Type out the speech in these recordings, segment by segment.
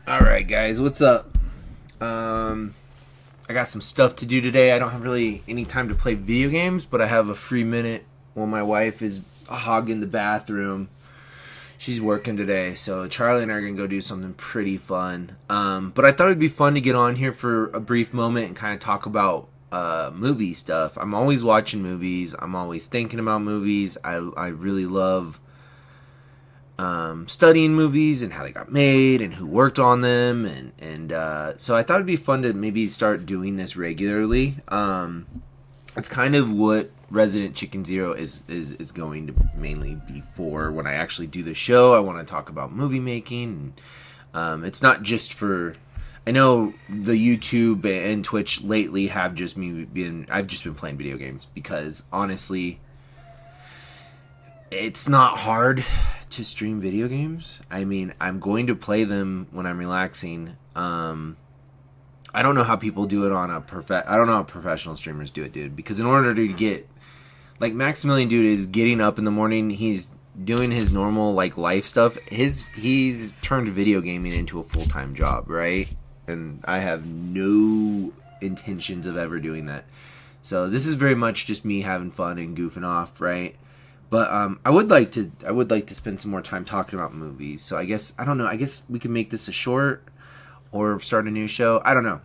Alright guys, what's up? I got some stuff to do today. I don't have really any time to play video games, but I have a free minute while my wife is hogging the bathroom. She's working today, so Charlie and I are going to go do something pretty fun. But I thought it'd be fun to get on here for a brief moment and kind of talk about movie stuff. I'm always watching movies. I'm always thinking about movies. I really love studying movies and how they got made and who worked on them, and so I thought it'd be fun to maybe start doing this regularly. It's kind of what Resident Chicken Zero is going to mainly be for. When I actually do the show, I want to talk about movie making, and it's not just for. I know the YouTube and Twitch lately have just I've just been playing video games because honestly, it's not hard to stream video games. I mean, I'm going to play them when I'm relaxing. I don't know how people do it on I don't know how professional streamers do it, dude. Because in order to get, like, Maximilian, dude, is getting up in the morning. He's doing his normal like life stuff. He's turned video gaming into a full-time job, right? And I have no intentions of ever doing that. So this is very much just me having fun and goofing off, right? But I would like to spend some more time talking about movies. So I guess I don't know. I guess we can make this a short or start a new show. I don't know.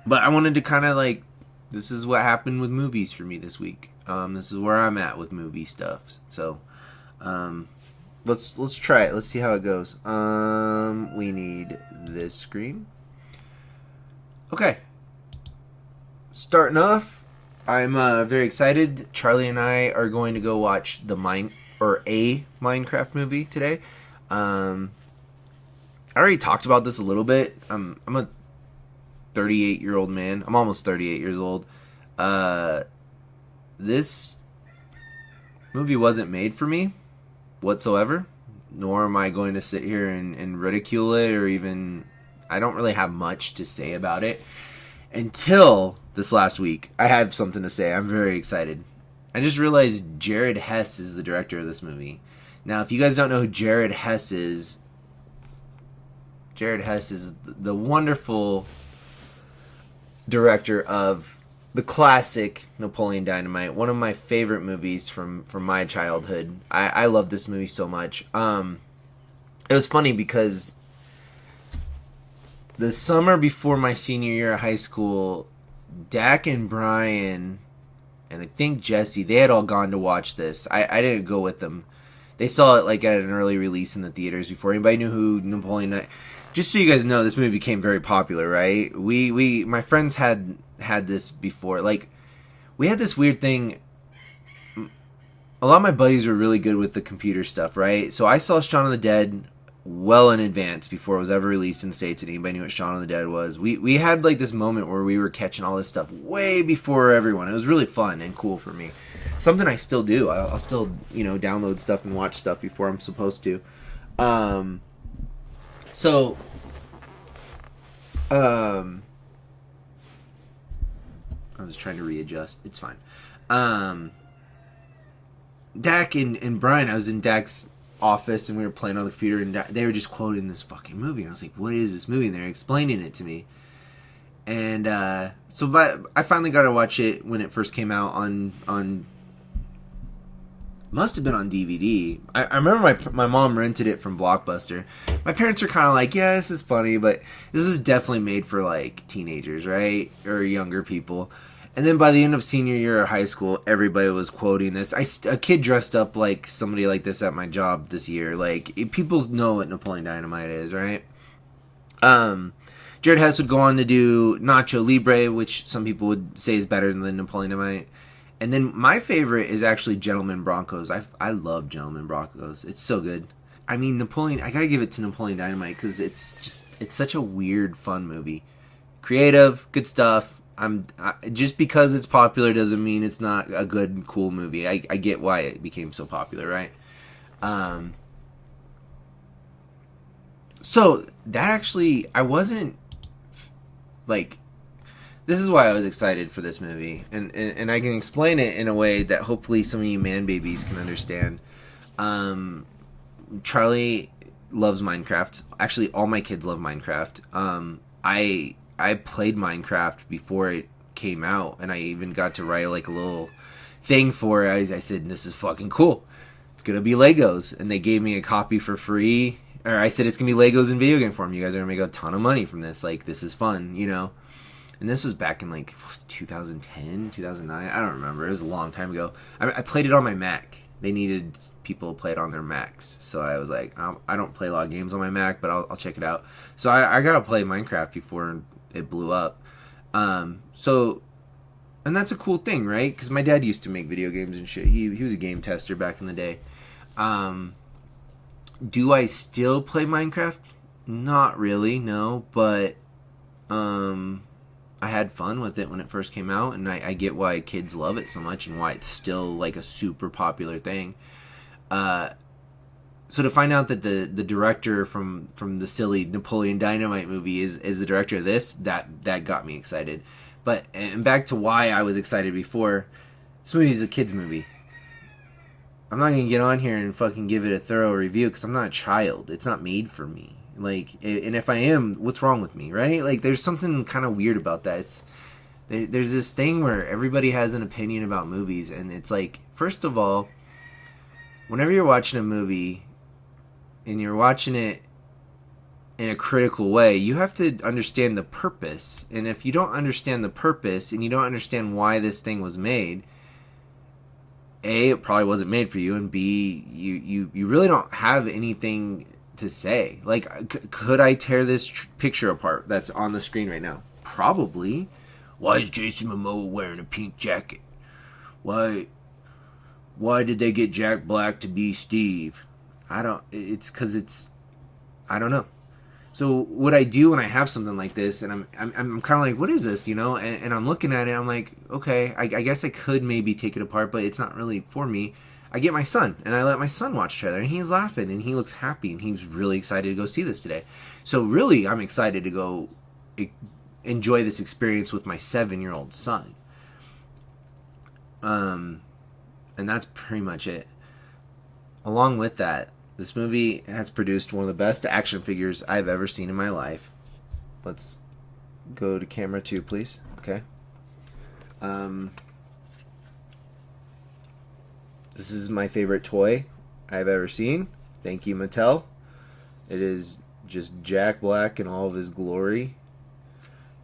But I wanted to kind of like, this is what happened with movies for me this week. This is where I'm at with movie stuff. So let's try it. Let's see how it goes. We need this screen. Okay. Starting off. I'm very excited. Charlie and I are going to go watch a Minecraft movie today. I already talked about this a little bit. I'm a 38-year-old man. I'm almost 38 years old. This movie wasn't made for me whatsoever. Nor am I going to sit here and ridicule it or even... I don't really have much to say about it. Until this last week, I have something to say. I'm very excited. I just realized Jared Hess is the director of this movie. Now, if you guys don't know who Jared Hess is the wonderful director of the classic Napoleon Dynamite, one of my favorite movies from my childhood. I love this movie so much. It was funny because the summer before my senior year of high school, Dak and Brian, and I think Jesse, they had all gone to watch this. I didn't go with them. They saw it like at an early release in the theaters before anybody knew who Napoleon Dynamite. Just so you guys know, this movie became very popular, right? My friends had this before. Like, we had this weird thing. A lot of my buddies were really good with the computer stuff, right? So I saw Shaun of the Dead well in advance before it was ever released in States and anybody knew what Shaun of the Dead was. We had like this moment where we were catching all this stuff way before everyone. It was really fun and cool for me. Something I still do. I'll still, download stuff and watch stuff before I'm supposed to. So I was trying to readjust. It's fine. Dak and Brian, I was in Dak's office and we were playing on the computer and they were just quoting this fucking movie and I was like, what is this movie? And they're explaining it to me, and but I finally got to watch it when it first came out on must have been on DVD. I remember my mom rented it from Blockbuster. My parents were kind of like, yeah, this is funny, but this was definitely made for like teenagers, right, or younger people. And then by the end of senior year of high school, everybody was quoting this. A kid dressed up like somebody like this at my job this year. Like, people know what Napoleon Dynamite is, right? Jared Hess would go on to do Nacho Libre, which some people would say is better than Napoleon Dynamite. And then my favorite is actually Gentleman Broncos. I love Gentleman Broncos. It's so good. I mean, Napoleon, I gotta give it to Napoleon Dynamite because it's such a weird, fun movie. Creative, good stuff. Just because it's popular doesn't mean it's not a good, cool movie. I get why it became so popular, right? So that actually, I wasn't like, this is why I was excited for this movie, and I can explain it in a way that hopefully some of you man babies can understand. Charlie loves Minecraft. Actually, all my kids love Minecraft. I played Minecraft before it came out, and I even got to write like a little thing for it. I said, "This is fucking cool. It's gonna be Legos," and they gave me a copy for free. Or I said, "It's gonna be Legos in video game form. You guys are gonna make a ton of money from this. Like, this is fun, you know." And this was back in like 2010, 2009. I don't remember. It was a long time ago. I played it on my Mac. They needed people to play it on their Macs. So I was like, I don't play a lot of games on my Mac, but I'll check it out. So I got to play Minecraft before it blew up. So, and that's a cool thing, right? Because my dad used to make video games and shit. He was a game tester back in the day. Do I still play Minecraft? Not really, no. But I had fun with it when it first came out, and I get why kids love it so much and why it's still like a super popular thing. So to find out that the director from the silly Napoleon Dynamite movie is the director of this, that got me excited. But and back to why I was excited before, this movie is a kids movie. I'm not gonna get on here and fucking give it a thorough review because I'm not a child. It's not made for me. Like, and if I am, what's wrong with me, right? Like, there's something kind of weird about that. There's this thing where everybody has an opinion about movies, and it's like, first of all, whenever you're watching a movie, and you're watching it in a critical way, you have to understand the purpose. And if you don't understand the purpose, and you don't understand why this thing was made, A, it probably wasn't made for you, and B, you really don't have anything to say. Like, could I tear this picture apart that's on the screen right now? Probably. Why is Jason Momoa wearing a pink jacket? Why did they get Jack Black to be Steve? It's because I don't know. So what I do when I have something like this, and I'm kind of like, what is this, you know? And I'm looking at it, I'm like, okay, I guess I could maybe take it apart, but it's not really for me. I get my son, and I let my son watch the trailer, and he's laughing, and he looks happy, and he's really excited to go see this today. So really, I'm excited to go enjoy this experience with my 7-year-old son. And that's pretty much it. Along with that, this movie has produced one of the best action figures I've ever seen in my life. Let's go to camera 2, please. Okay. This is my favorite toy I've ever seen. Thank you, Mattel. It is just Jack Black in all of his glory.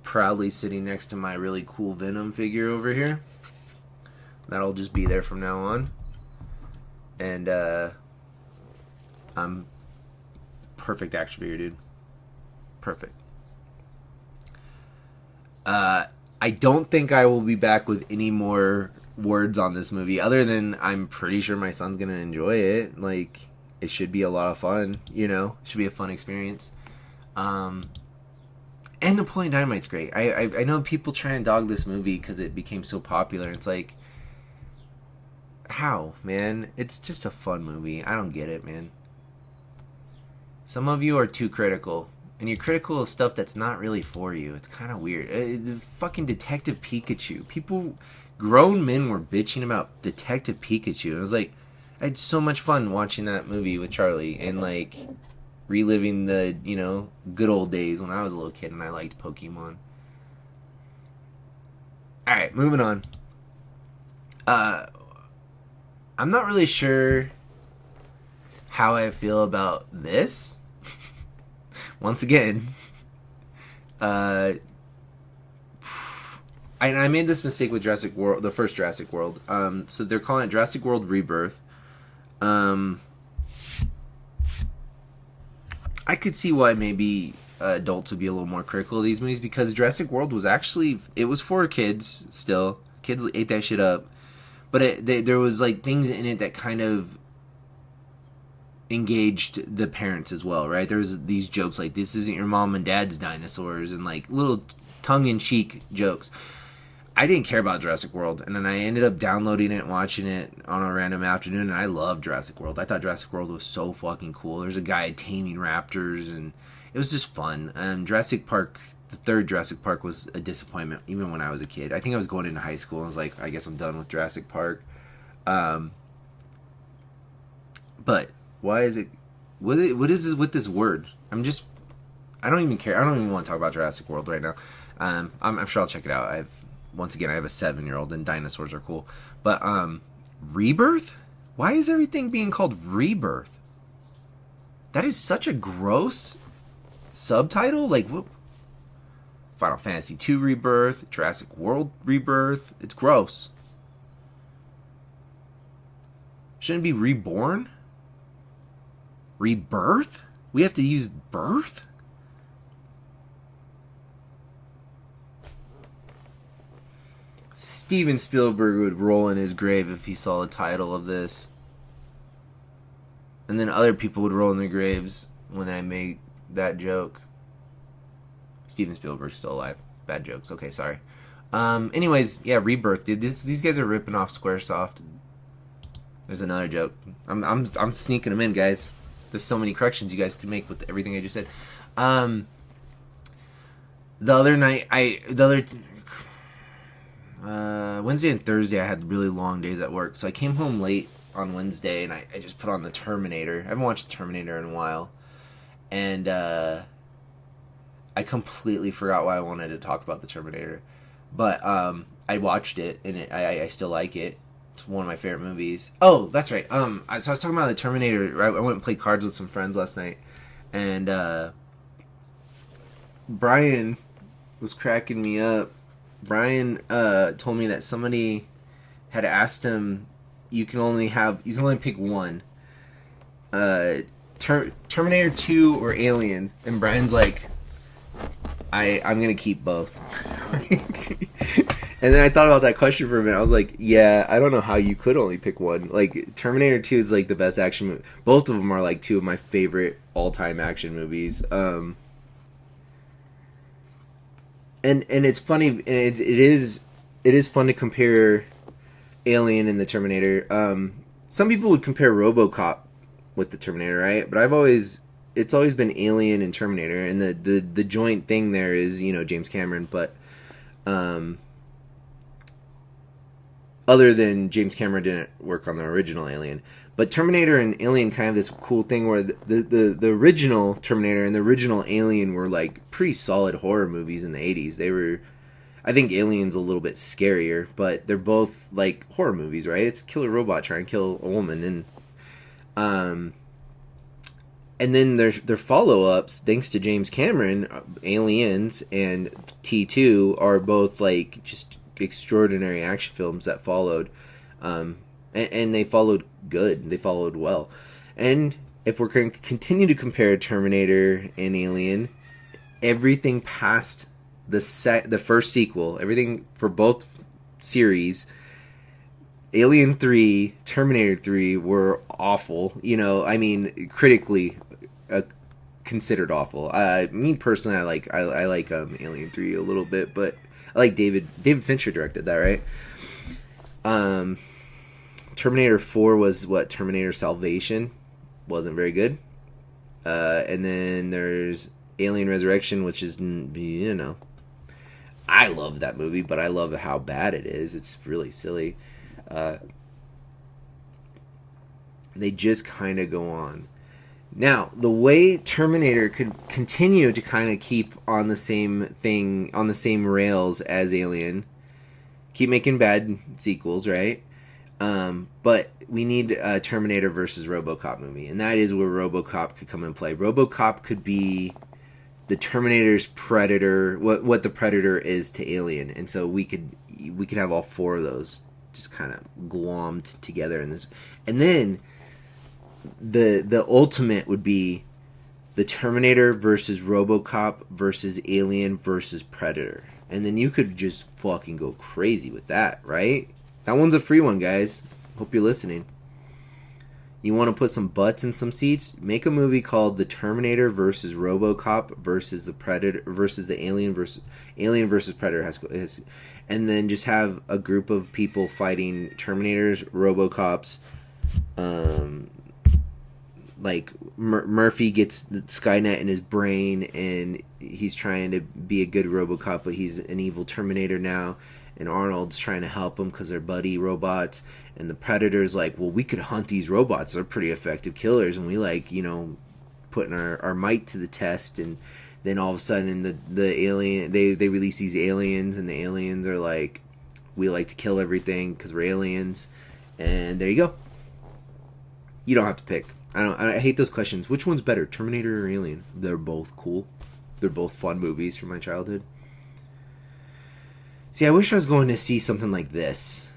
Proudly sitting next to my really cool Venom figure over here. That'll just be there from now on. And, I'm perfect action figure, dude. Perfect. I don't think I will be back with any more words on this movie other than I'm pretty sure my son's gonna enjoy it. Like, it should be a lot of fun, you know? It should be a fun experience. And Napoleon Dynamite's great. I know people try and dog this movie because it became so popular. It's like, how, man? It's just a fun movie. I don't get it, man. Some of you are too critical. And you're critical of stuff that's not really for you. It's kind of weird. The fucking Detective Pikachu. Grown men were bitching about Detective Pikachu. I was like, I had so much fun watching that movie with Charlie and like reliving the, you know, good old days when I was a little kid and I liked Pokemon. Alright, moving on. I'm not really sure how I feel about this. Once again, I made this mistake with Jurassic World, the first Jurassic World. So they're calling it Jurassic World Rebirth. I could see why maybe adults would be a little more critical of these movies because Jurassic World was actually, it was for kids still. Kids ate that shit up. But there was like things in it that kind of engaged the parents as well, right? There's these jokes like, this isn't your mom and dad's dinosaurs, and like little tongue-in-cheek jokes. I didn't care about Jurassic World, and then I ended up downloading it and watching it on a random afternoon, and I loved Jurassic World. I thought Jurassic World was so fucking cool. There's a guy taming raptors, and it was just fun. Jurassic Park, the third Jurassic Park, was a disappointment, even when I was a kid. I think I was going into high school, and I was like, I guess I'm done with Jurassic Park. But why is it what is this with this word? I don't even care. I don't even want to talk about Jurassic World right now. I'm sure I'll check it out. Once again, I have a 7-year-old and dinosaurs are cool. But Rebirth? Why is everything being called Rebirth? That is such a gross subtitle. Like, what? Final Fantasy 2 Rebirth, Jurassic World Rebirth. It's gross. Shouldn't it be Reborn? Rebirth? We have to use birth? Steven Spielberg would roll in his grave if he saw the title of this. And then other people would roll in their graves when I made that joke. Steven Spielberg's still alive. Bad jokes. Okay, sorry. Anyways, yeah, Rebirth, dude. These guys are ripping off Squaresoft. There's another joke. I'm sneaking them in, guys. There's so many corrections you guys could make with everything I just said. The other night, Wednesday and Thursday, I had really long days at work, so I came home late on Wednesday, and I just put on the Terminator. I haven't watched Terminator in a while, and I completely forgot why I wanted to talk about the Terminator, but I watched it, and I still like it. It's one of my favorite movies. Oh, that's right. So I was talking about the Terminator. I went and played cards with some friends last night, and Brian was cracking me up. Brian told me that somebody had asked him, you can only pick one, Terminator 2 or Alien, and Brian's like, I'm gonna keep both. And then I thought about that question for a minute. I was like, yeah, I don't know how you could only pick one. Like, Terminator 2 is like the best action movie. Both of them are like two of my favorite all-time action movies. And it's funny, and it is fun to compare Alien and the Terminator. Some people would compare RoboCop with the Terminator, right? But it's always been Alien and Terminator, and the joint thing there is, James Cameron. But other than James Cameron didn't work on the original Alien, but Terminator and Alien kind of this cool thing where the original Terminator and the original Alien were like pretty solid horror movies in the 80s. They were, I think Alien's a little bit scarier, but they're both like horror movies, right? It's a killer robot trying to kill a woman, and then their follow-ups, thanks to James Cameron, Aliens and T2 are both like just extraordinary action films that followed, and they followed good. They followed well. And if we're going to continue to compare Terminator and Alien, everything past the first sequel, everything for both series, Alien 3, Terminator 3 were awful. Critically considered awful. Me personally, I like Alien 3 a little bit, but I like David Fincher directed that, right? Terminator 4 was Terminator Salvation. Wasn't very good. And then there's Alien Resurrection, which is, I love that movie, but I love how bad it is. It's really silly. They just kind of go on. Now, the way Terminator could continue to kind of keep on the same thing, on the same rails as Alien, keep making bad sequels, right? But we need a Terminator versus RoboCop movie, and that is where RoboCop could come and play. RoboCop could be the Terminator's Predator, what the Predator is to Alien, and so we could have all four of those just kind of glommed together in this, and then the ultimate would be the Terminator versus RoboCop versus Alien versus Predator. And then you could just fucking go crazy with that, right? That one's a free one, guys. Hope you're listening. You want to put some butts in some seats? Make a movie called The Terminator versus RoboCop versus the Predator versus the Alien versus Predator. And then just have a group of people fighting Terminators, RoboCops, like Murphy gets the Skynet in his brain and he's trying to be a good RoboCop, but he's an evil Terminator now, and Arnold's trying to help him because they're buddy robots, and the Predator's like, well, we could hunt these robots, they're pretty effective killers, and we putting our might to the test, and then all of a sudden the alien they release these aliens, and the aliens are like, we like to kill everything because we're aliens, and there you go. You don't have to pick. I hate those questions. Which one's better, Terminator or Alien? They're both cool. They're both fun movies from my childhood. See, I wish I was going to see something like this.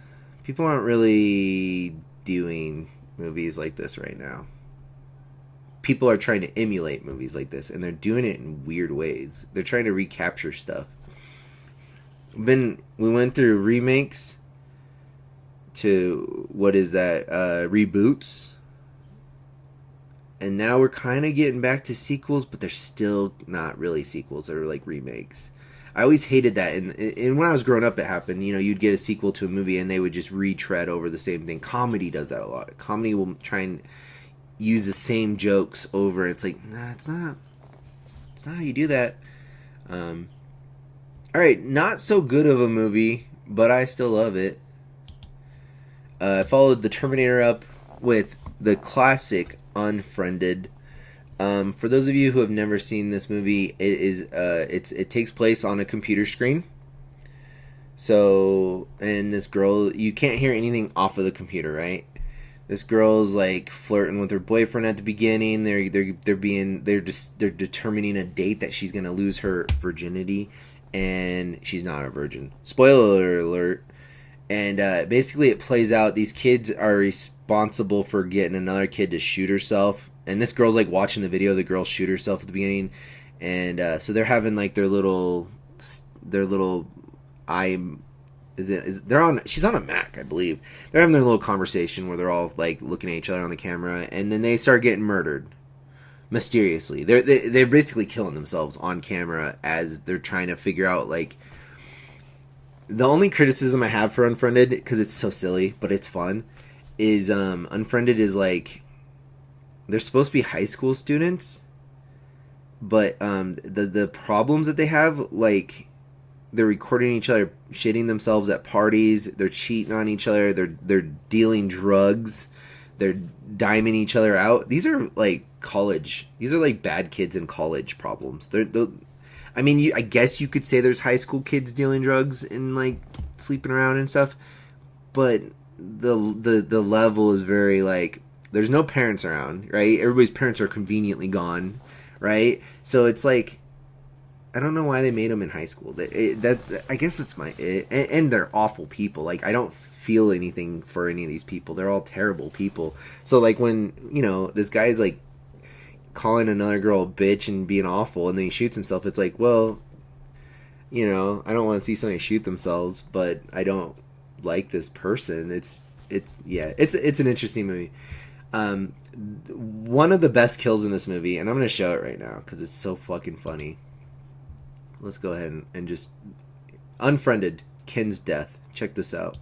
People aren't really doing movies like this right now. People are trying to emulate movies like this, and they're doing it in weird ways. They're trying to recapture stuff. We went through remakes to, what is that, reboots. And now we're kind of getting back to sequels, but they're still not really sequels. They're like remakes. I always hated that. And when I was growing up, it happened. You know, you'd get a sequel to a movie, and they would just retread over the same thing. Comedy does that a lot. Comedy will try and use the same jokes over. It's like, nah, it's not. It's not how you do that. All right, not so good of a movie, but I still love it. I followed The Terminator up with the classic Unfriended. For those of you who have never seen this movie, it takes place on a computer screen. So, and this girl, you can't hear anything off of the computer, right? This girl's like flirting with her boyfriend at the beginning. They're determining a date that she's gonna lose her virginity, and she's not a virgin. Spoiler alert. And basically, it plays out. These kids are responsible for getting another kid to shoot herself. And this girl's like watching the video of the girl shoot herself at the beginning. And so they're having like their little she's on a Mac, I believe. They're having their little conversation where they're all like looking at each other on the camera, and then they start getting murdered mysteriously. They're basically killing themselves on camera as they're trying to figure out like. The only criticism I have for Unfriended, because it's so silly, but it's fun, is Unfriended is like, they're supposed to be high school students, but the problems that they have, like, they're recording each other shitting themselves at parties, they're cheating on each other, they're dealing drugs, they're diming each other out. These are like bad kids in college problems. I mean, I guess you could say there's high school kids dealing drugs and like sleeping around and stuff, but the level is very like, there's no parents around, right? Everybody's parents are conveniently gone, right? So it's like, I don't know why they made them in high school. I guess it's and they're awful people. Like, I don't feel anything for any of these people. They're all terrible people. So like when, you know, this guy's like calling another girl a bitch and being awful, and then he shoots himself, it's like, well, you know, I don't want to see somebody shoot themselves, but I don't like this person. It's an interesting movie. One of the best kills in this movie, and I'm going to show it right now because it's so fucking funny. Let's go ahead and just Unfriended, Ken's death. Check this out.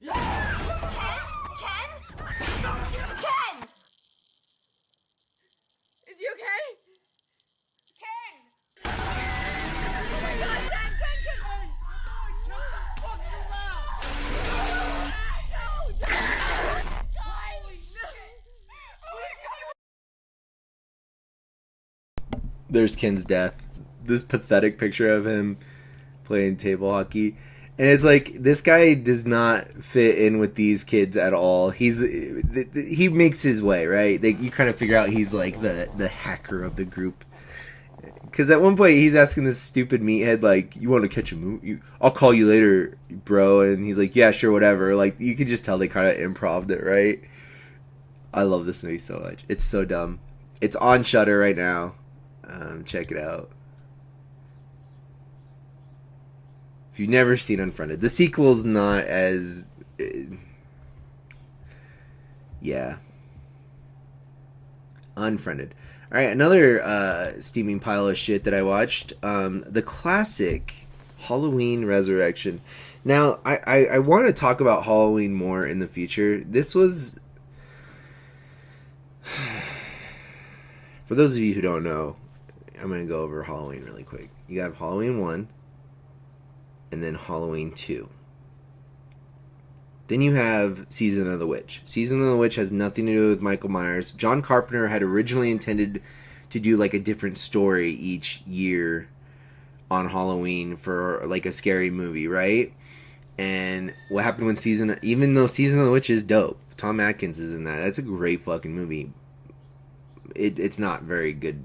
Ken. Ken? Ken! Is he okay? Ken! Oh my god, Ken! Ken! No! Holy shit! There's Ken's death. This pathetic picture of him playing table hockey. And it's like, this guy does not fit in with these kids at all. He makes his way, right? You kind of figure out he's like the hacker of the group. Because at one point he's asking this stupid meathead, like, you want to catch a movie? I'll call you later, bro. And he's like, yeah, sure, whatever. Like, you can just tell they kind of improv'd it, right? I love this movie so much. It's so dumb. It's on Shudder right now. Check it out. If you've never seen Unfriended, the sequel's not as... yeah. Unfriended. All right, another steaming pile of shit that I watched. The classic Halloween Resurrection. Now, I want to talk about Halloween more in the future. This was... For those of you who don't know, I'm going to go over Halloween really quick. You have Halloween 1, and then Halloween 2. Then you have Season of the Witch. Season of the Witch has nothing to do with Michael Myers. John Carpenter had originally intended to do like a different story each year on Halloween for like a scary movie, right? And what happened when even though Season of the Witch is dope, Tom Atkins is in that. That's a great fucking movie. It's not very good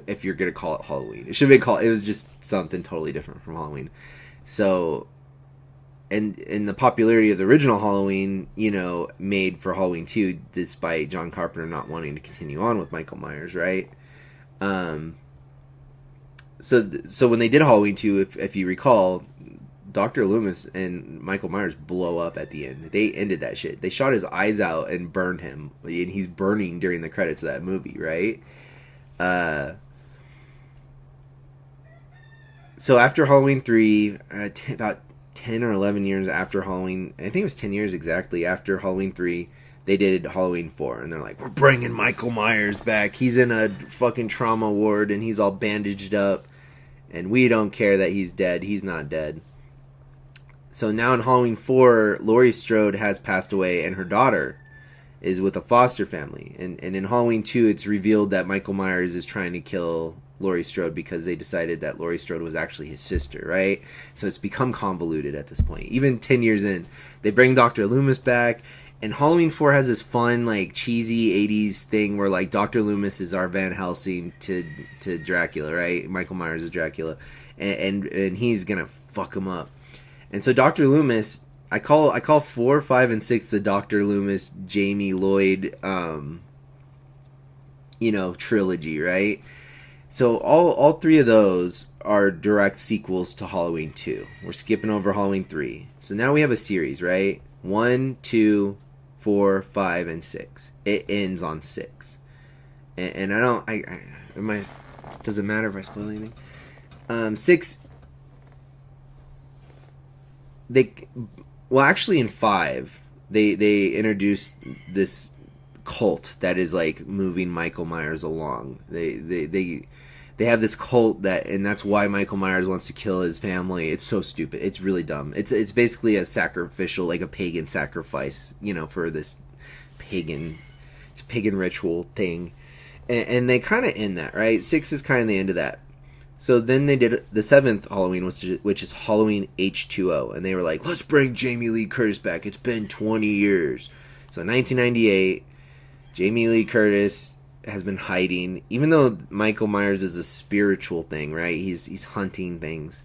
if you're gonna call it Halloween. It should be called. It was just something totally different from Halloween. So, and the popularity of the original Halloween, made for Halloween 2, despite John Carpenter not wanting to continue on with Michael Myers, right? So when they did Halloween 2, if you recall, Dr. Loomis and Michael Myers blow up at the end. They ended that shit. They shot his eyes out and burned him, and he's burning during the credits of that movie, right? So after Halloween 3, about 10 or 11 years after Halloween, I think it was 10 years exactly after Halloween 3, they did Halloween 4, and they're like, we're bringing Michael Myers back. He's in a fucking trauma ward, and he's all bandaged up, and we don't care that he's dead. He's not dead. So now in Halloween 4, Laurie Strode has passed away, and her daughter is with a foster family. And in Halloween 2, it's revealed that Michael Myers is trying to kill Laurie Strode because they decided that Laurie Strode was actually his sister, right? So it's become convoluted at this point. Even 10 years in, they bring Dr. Loomis back, and Halloween 4 has this fun, like, cheesy 80s thing where, like, Dr. Loomis is our Van Helsing to Dracula, right? Michael Myers is Dracula. And he's gonna fuck him up. And so Dr. Loomis, I call 4, 5, and 6 the Dr. Loomis, Jamie Lloyd, trilogy, right? So all three of those are direct sequels to Halloween 2. We're skipping over Halloween 3. So now we have a series, right? 1, 2, 4, 5, and 6. It ends on 6. And does it matter if I spoil anything? 6... Actually in 5, they introduced this cult that is like moving Michael Myers along. They have this cult and that's why Michael Myers wants to kill his family. It's so stupid. It's really dumb. It's basically a sacrificial, like a pagan sacrifice, for this pagan ritual thing. And they kind of end that, right? 6 is kind of the end of that. So then they did the 7th Halloween, which is Halloween H2O. And they were like, let's bring Jamie Lee Curtis back. It's been 20 years. So in 1998, Jamie Lee Curtis has been hiding. Even though Michael Myers is a spiritual thing, right? He's hunting things.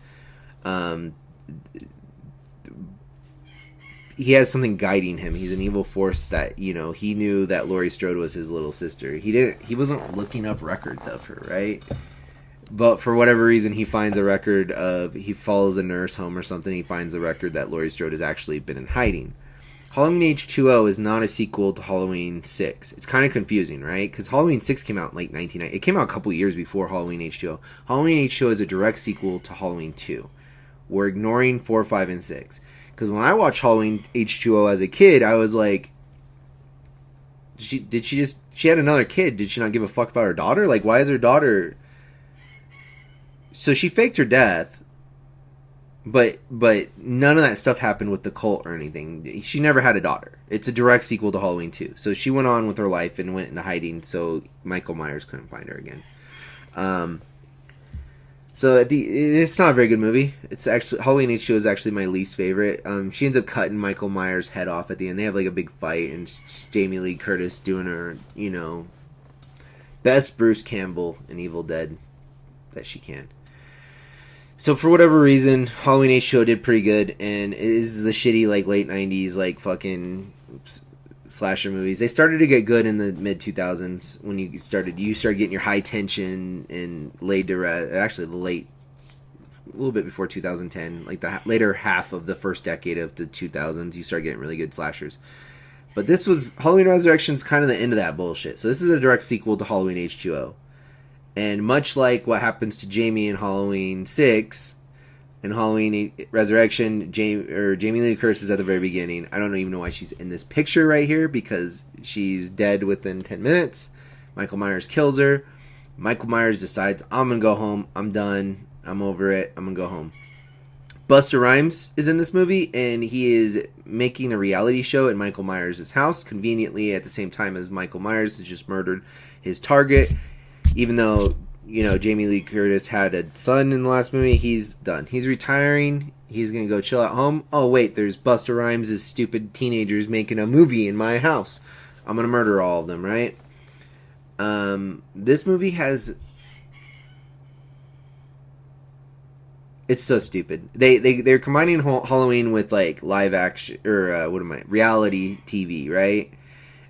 He has something guiding him. He's an evil force that, he knew that Laurie Strode was his little sister. He wasn't looking up records of her, right? But for whatever reason, he finds a record he follows a nurse home or something. He finds a record that Laurie Strode has actually been in hiding. Halloween H2O is not a sequel to Halloween 6. It's kind of confusing, right? Because Halloween 6 came out in like 1990. It came out a couple years before Halloween H2O. Halloween H2O is a direct sequel to Halloween 2. We're ignoring 4, 5, and 6. Because when I watched Halloween H2O as a kid, I was like, she had another kid. Did she not give a fuck about her daughter? Like, why is her daughter... So she faked her death, but none of that stuff happened with the cult or anything. She never had a daughter. It's a direct sequel to Halloween 2. So she went on with her life and went into hiding so Michael Myers couldn't find her again. It's not a very good movie. It's actually Halloween H2O is actually my least favorite. She ends up cutting Michael Myers' head off at the end. They have like a big fight, and it's Jamie Lee Curtis doing her, best Bruce Campbell in Evil Dead that she can. So for whatever reason, Halloween H2O did pretty good, and it is the shitty like late 90s like fucking slasher movies. They started to get good in the mid 2000s when you started getting your high tension and laid to rest. Actually, a little bit before 2010, like the later half of the first decade of the 2000s, you start getting really good slashers. But this was Halloween Resurrection's kind of the end of that bullshit. So this is a direct sequel to Halloween H2O. And much like what happens to Jamie in Halloween 6 and Halloween Resurrection, Jamie Lee Curtis is at the very beginning. I don't even know why she's in this picture right here, because she's dead within 10 minutes. Michael Myers kills her. Michael Myers decides, I'm going to go home. I'm done. I'm over it. I'm going to go home. Busta Rhymes is in this movie, and he is making a reality show at Michael Myers' house, conveniently at the same time as Michael Myers has just murdered his target. Even though, Jamie Lee Curtis had a son in the last movie, he's done. He's retiring. He's going to go chill at home. Oh, wait, there's Busta Rhymes' stupid teenagers making a movie in my house. I'm going to murder all of them, right? This movie has... It's so stupid. They're combining Halloween with like live action or reality TV, right?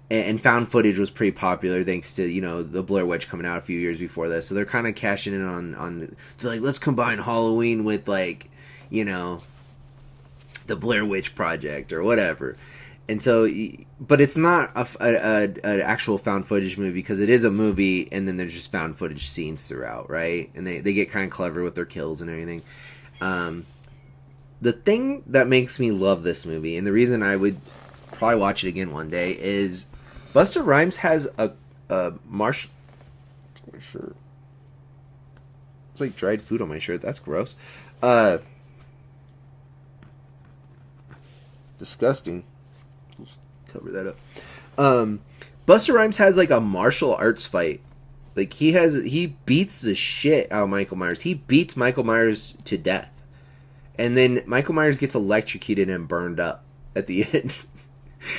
And found footage was pretty popular thanks to the Blair Witch coming out a few years before this. So they're kind of cashing in on like, let's combine Halloween with like the Blair Witch Project or whatever. And so, but it's not an actual found footage movie, because it is a movie and then there's just found footage scenes throughout, right? And they get kind of clever with their kills and everything. The thing that makes me love this movie, and the reason I would probably watch it again one day, is Busta Rhymes has a martial... My shirt. It's like dried food on my shirt. That's gross. Disgusting. Let's cover that up. Busta Rhymes has like a martial arts fight. Like he beats the shit out of Michael Myers. He beats Michael Myers to death. And then Michael Myers gets electrocuted and burned up at the end.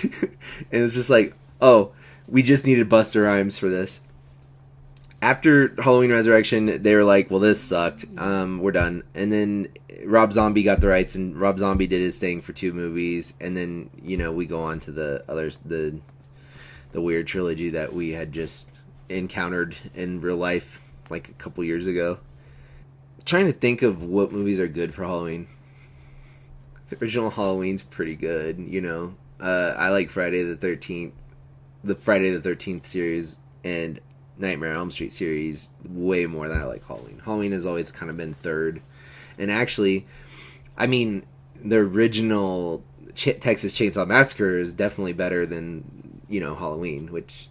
And it's just like, oh, we just needed Busta Rhymes for this. After Halloween Resurrection, they were like, well, this sucked. We're done. And then Rob Zombie got the rights, and Rob Zombie did his thing for 2 movies. And then, we go on to the others, the weird trilogy that we had just encountered in real life like a couple years ago. Trying to think of what movies are good for Halloween. The original Halloween's pretty good, I like Friday the 13th, the Friday the 13th series, and Nightmare on Elm Street series way more than I like Halloween. Halloween has always kind of been third. And actually, I mean, the original Texas Chainsaw Massacre is definitely better than, Halloween, which...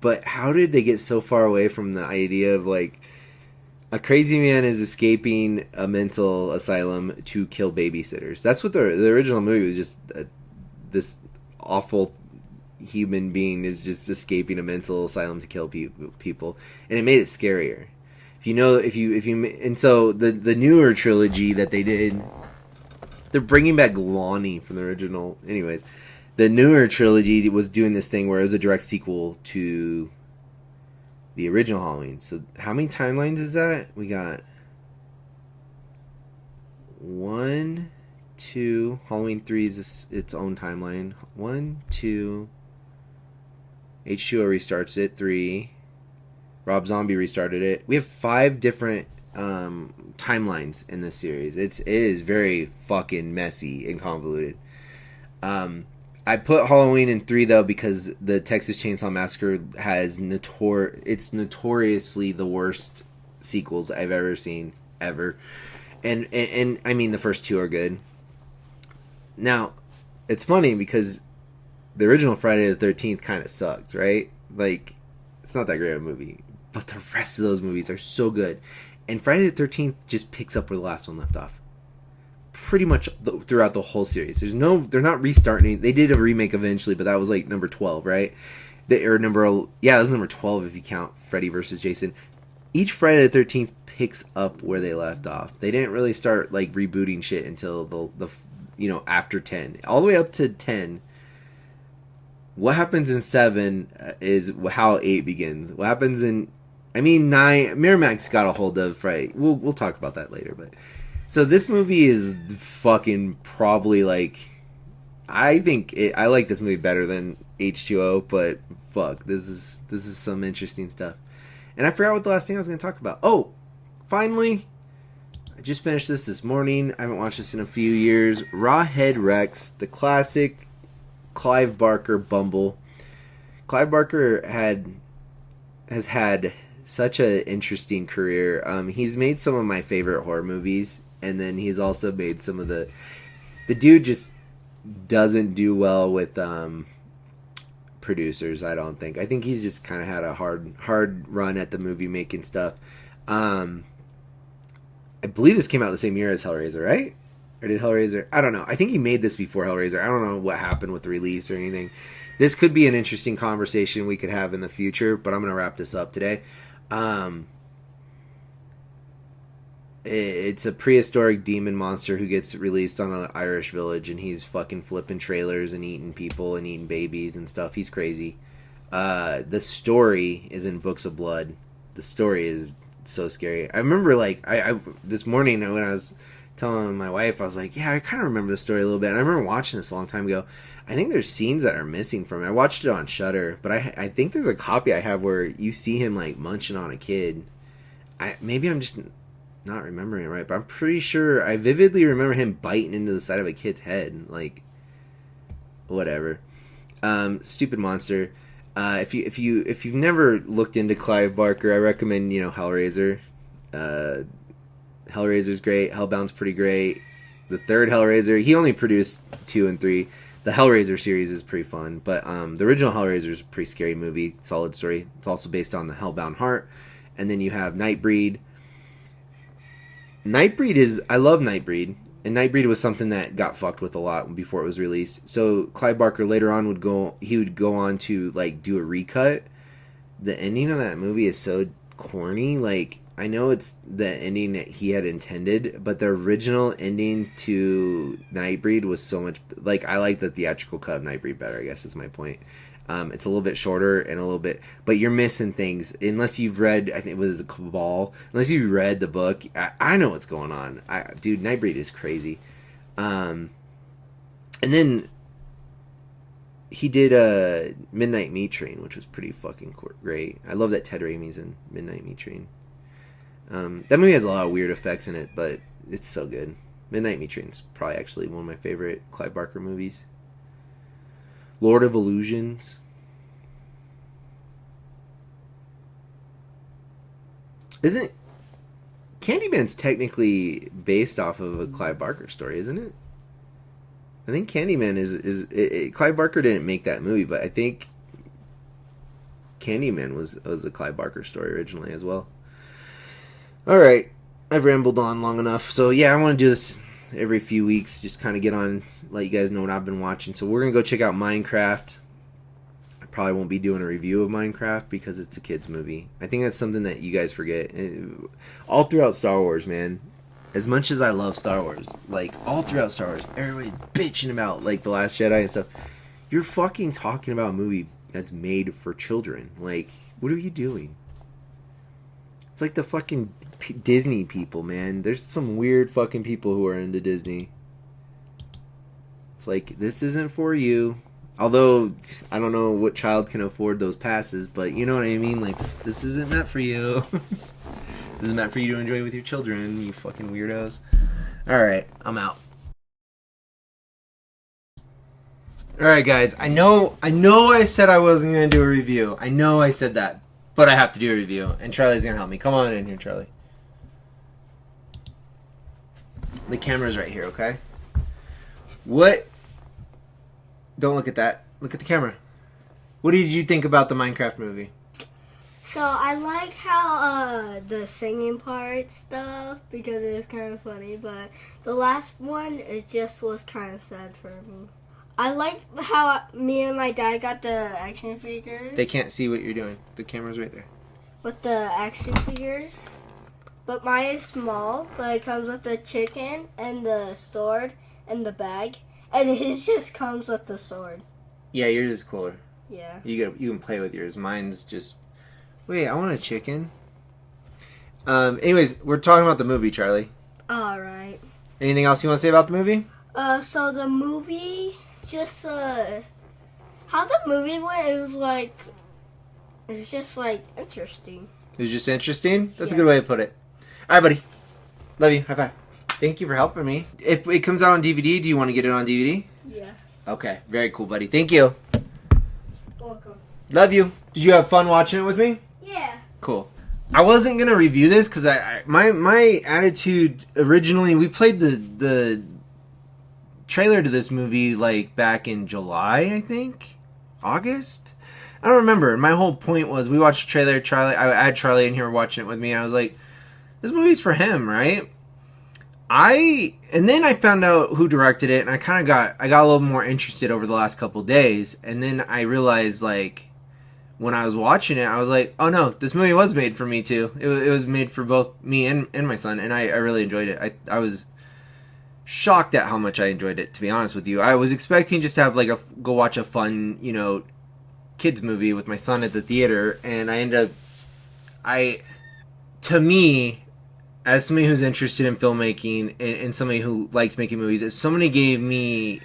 But how did they get so far away from the idea of, like, a crazy man is escaping a mental asylum to kill babysitters? That's what the original movie was, just this awful human being is just escaping a mental asylum to kill people. And it made it scarier. And so the newer trilogy that they did, they're bringing back Lonnie from the original. Anyways, the newer trilogy was doing this thing where it was a direct sequel to the original Halloween. So how many timelines is that? We got 1, 2. Halloween 3 is its own timeline. 1, 2. H2O restarts it. 3. Rob Zombie restarted it. We have 5 different timelines in this series. It is very fucking messy and convoluted. I put Halloween in 3 though because the Texas Chainsaw Massacre has it's notoriously the worst sequels I've ever seen ever, and I mean the first 2 are good. Now, it's funny because the original Friday the 13th kind of sucked, right? Like, it's not that great of a movie, but the rest of those movies are so good, and Friday the 13th just picks up where the last one left off. Pretty much throughout the whole series. They're not restarting. They did a remake eventually, but that was like number 12, right? It was number 12 if you count Freddy vs. Jason. Each Friday the 13th picks up where they left off. They didn't really start like rebooting shit until the after 10, all the way up to 10. What happens in 7 is how 8 begins. What happens in 9? Miramax got a hold of Friday. We'll talk about that later, but. So this movie is fucking probably like, I like this movie better than H2O, but fuck, this is some interesting stuff. And I forgot what the last thing I was going to talk about. Oh, finally, I just finished this morning. I haven't watched this in a few years. Rawhead Rex, the classic Clive Barker Bumble. Clive Barker had has had such an interesting career. He's made some of my favorite horror movies, and then he's also made some of the dude just doesn't do well with producers. I don't think. I think he's just kind of had a hard run at the movie making stuff. I believe this came out the same year as Hellraiser, right? Or did Hellraiser? I don't know. I think he made this before Hellraiser. I don't know what happened with the release or anything. This could be an interesting conversation we could have in the future, but I'm going to wrap this up today. It's a prehistoric demon monster who gets released on an Irish village, and he's fucking flipping trailers and eating people and eating babies and stuff. He's crazy. The story is in Books of Blood. The story is so scary. I remember, like, I this morning when I was telling my wife, I was like, yeah, I kind of remember the story a little bit. And I remember watching this a long time ago. I think there's scenes that are missing from it. I watched it on Shudder, but I think there's a copy I have where you see him, like, munching on a kid. Maybe I'm just not remembering it right, but I'm pretty sure I vividly remember him biting into the side of a kid's head. Like, whatever. Stupid monster. If you've never looked into Clive Barker, I recommend, Hellraiser. Hellraiser's great. Hellbound's pretty great. The third Hellraiser, he only produced 2 and 3. The Hellraiser series is pretty fun, but the original Hellraiser is a pretty scary movie, solid story. It's also based on the Hellbound Heart. And then you have Nightbreed. I love Nightbreed, and Nightbreed was something that got fucked with a lot before it was released. So Clive Barker later on would go on to, like, do a recut. The ending of that movie is so corny. Like, I know it's the ending that he had intended, but the original ending to Nightbreed was so much, like, I like the theatrical cut of Nightbreed better, I guess is my point. It's a little bit shorter and a little bit, but you're missing things unless you've read. I think it was Cabal. Unless you read the book, I know what's going on. Dude, Nightbreed is crazy. And then he did a Midnight Meat Train, which was pretty fucking great. I love that Ted Raimi's in Midnight Meat Train. That movie has a lot of weird effects in it, but it's so good. Midnight Meat Train's probably actually one of my favorite Clive Barker movies. Lord of Illusions. Isn't Candyman's technically based off of a Clive Barker story, isn't it? I think Candyman is Clive Barker didn't make that movie, but I think Candyman was a Clive Barker story originally as well. All right, I've rambled on long enough. So yeah, I want to do this every few weeks, just kind of get on, let you guys know what I've been watching. So we're gonna go check out Minecraft. I probably won't be doing a review of Minecraft because it's a kids movie. I think that's something that you guys forget all throughout Star Wars, man. As much as I love Star Wars, like, all throughout Star Wars, everybody's bitching about, like, The Last Jedi and stuff. You're fucking talking about a movie that's made for children. Like, what are you doing? It's like the fucking Disney people, man. There's some weird fucking people who are into Disney. It's like, this isn't for you. Although, I don't know what child can afford those passes, but you know what I mean? Like, this isn't meant for you. This is meant for you to enjoy with your children, you fucking weirdos. Alright, I'm out. Alright, guys, I know I said I wasn't going to do a review. I know I said that, but I have to do a review, and Charlie's going to help me. Come on in here, Charlie. The camera's right here, okay? What? Don't look at that. Look at the camera. What did you think about the Minecraft movie? So I like how the singing part stuff, because it was kind of funny, but the last one was kind of sad for me. I like how me and my dad got the action figures. They can't see what you're doing. The camera's right there. With the action figures. But mine is small, but it comes with the chicken and the sword and the bag. And his just comes with the sword. Yeah, yours is cooler. Yeah. You can play with yours. Mine's just... Wait, I want a chicken. Anyways, we're talking about the movie, Charlie. Alright. Anything else you want to say about the movie? So the movie, just, how the movie went, it was just, interesting. It was just interesting? That's a good way to put it. Alright, buddy. Love you. High five. Thank you for helping me. If it comes out on DVD, do you want to get it on DVD? Yeah. Okay. Very cool, buddy. Thank you. Welcome. Love you. Did you have fun watching it with me? Yeah. Cool. I wasn't gonna review this because my attitude originally, we played the trailer to this movie like back in July, I think, August. I don't remember. My whole point was we watched the trailer. I had Charlie in here watching it with me, and I was like, "This movie's for him, right?" And then I found out who directed it, and I got a little more interested over the last couple days, and then I realized like, when I was watching it, I was like, oh no, this movie was made for me too. It was made for both me and my son, and I really enjoyed it. I was shocked at how much I enjoyed it, to be honest with you. I was expecting just to have like go watch a fun, kids movie with my son at the theater, and I ended up, to me, as somebody who's interested in filmmaking and somebody who likes making movies, if somebody gave me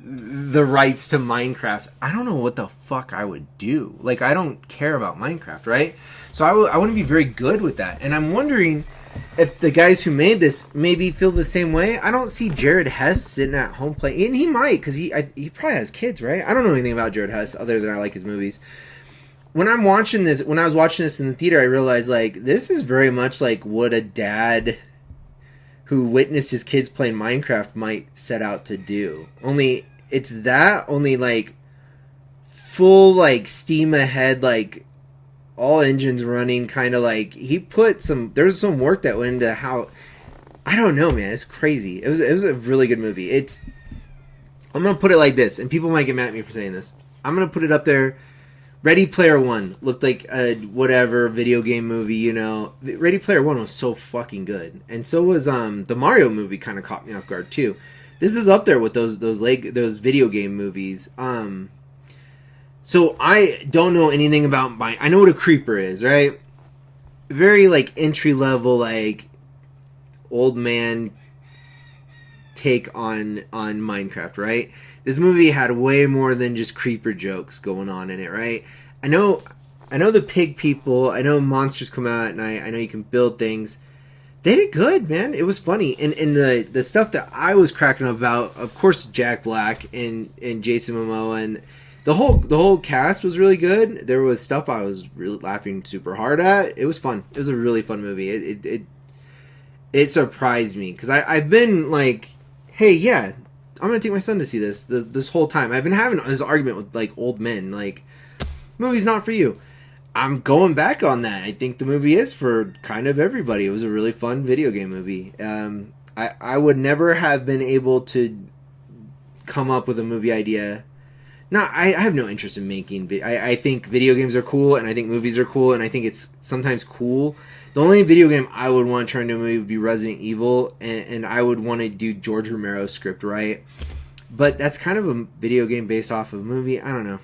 the rights to Minecraft, I don't know what the fuck I would do. Like, I don't care about Minecraft, right? So I wouldn't be very good with that. And I'm wondering if the guys who made this maybe feel the same way. I don't see Jared Hess sitting at home playing, and he might, because he probably has kids, right? I don't know anything about Jared Hess other than I like his movies. When I was watching this in the theater, I realized, like, this is very much like what a dad who witnessed his kids playing Minecraft might set out to do. Only like full like steam ahead, like all engines running, kind of like there's some work that went into how, I don't know, man, it's crazy. It was a really good movie. I'm gonna put it like this, and people might get mad at me for saying this. I'm gonna put it up there. Ready Player One looked like a whatever video game movie, Ready Player One was so fucking good, and so was the Mario movie. Kind of caught me off guard too. This is up there with those video game movies. So I don't know anything about I know what a creeper is, right? Very like entry level, like old man take on Minecraft, right? This movie had way more than just creeper jokes going on in it, right? I know the pig people, I know monsters come out at night, I know you can build things. They did good, man. It was funny. And the stuff that I was cracking up about, of course, Jack Black and Jason Momoa, and the whole cast was really good. There was stuff I was really laughing super hard at. It was fun. It was a really fun movie. It surprised me, because I've been like, hey, yeah, I'm gonna take my son to see this whole time. I've been having this argument with like old men, like, movie's not for you. I'm going back on that. I think the movie is for kind of everybody. It was a really fun video game movie. I would never have been able to come up with a movie idea. I have no interest in making. I think video games are cool, and I think movies are cool, and I think it's sometimes cool. The only video game I would want to turn into a movie would be Resident Evil, and I would want to do George Romero's script, right? But that's kind of a video game based off of a movie. I don't know.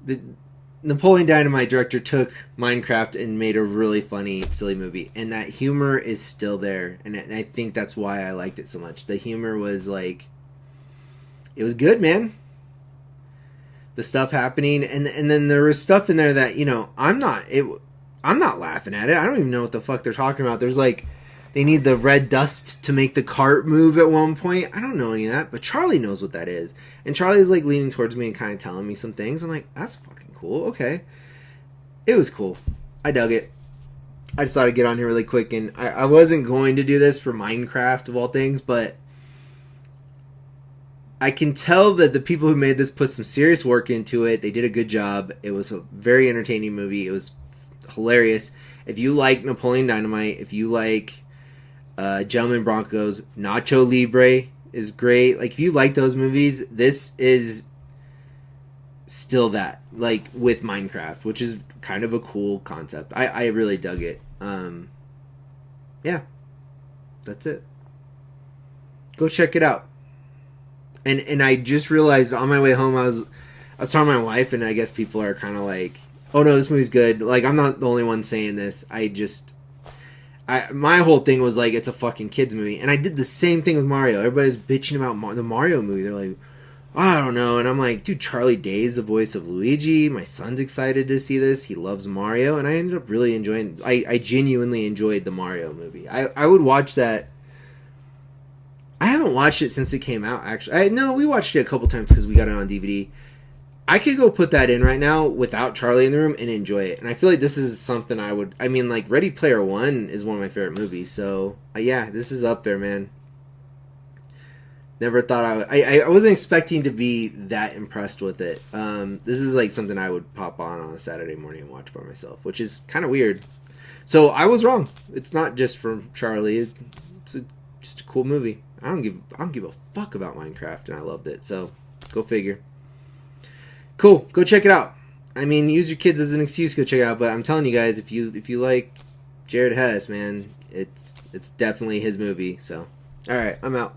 The Napoleon Dynamite director took Minecraft and made a really funny, silly movie, and that humor is still there, and I think that's why I liked it so much. The humor was like, it was good, man. The stuff happening, and then there was stuff in there that, I'm not laughing at it. I don't even know what the fuck they're talking about. There's like, they need the red dust to make the cart move at one point. I don't know any of that, but Charlie knows what that is, and Charlie's like leaning towards me and kind of telling me some things. I'm like, that's fucking cool. Okay. It was cool. I dug it. I just thought I'd get on here really quick, and I wasn't going to do this for Minecraft of all things, but I can tell that the people who made this put some serious work into it. They did a good job. It was a very entertaining movie. It was hilarious. If you like Napoleon Dynamite, if you like Gentleman Broncos, Nacho Libre is great. Like, if you like those movies, this is still that, like, with Minecraft, which is kind of a cool concept. I really dug it. Yeah, that's it. Go check it out. And I just realized on my way home, I was telling my wife, and I guess people are kind of like, oh no, this movie's good. Like, I'm not the only one saying this. My whole thing was like, it's a fucking kids movie, and I did the same thing with Mario. Everybody's bitching about the Mario movie. They're like, I don't know. And I'm like, dude, Charlie Day is the voice of Luigi. My son's excited to see this. He loves Mario. And I ended up really enjoying, I genuinely enjoyed the Mario movie. I would watch that. I haven't watched it since it came out, actually. No, we watched it a couple times because we got it on DVD. I could go put that in right now without Charlie in the room and enjoy it. And I feel like this is something I would. I mean, like Ready Player One is one of my favorite movies. So yeah, this is up there, man. Never thought I would. I wasn't expecting to be that impressed with it. This is like something I would pop on a Saturday morning and watch by myself, which is kind of weird. So I was wrong. It's not just from Charlie. It's just a cool movie. I don't give a fuck about Minecraft, and I loved it. So go figure. Cool. Go check it out. I mean, use your kids as an excuse to go check it out. But I'm telling you guys, if you like Jared Hess, man, it's definitely his movie. So all right, I'm out.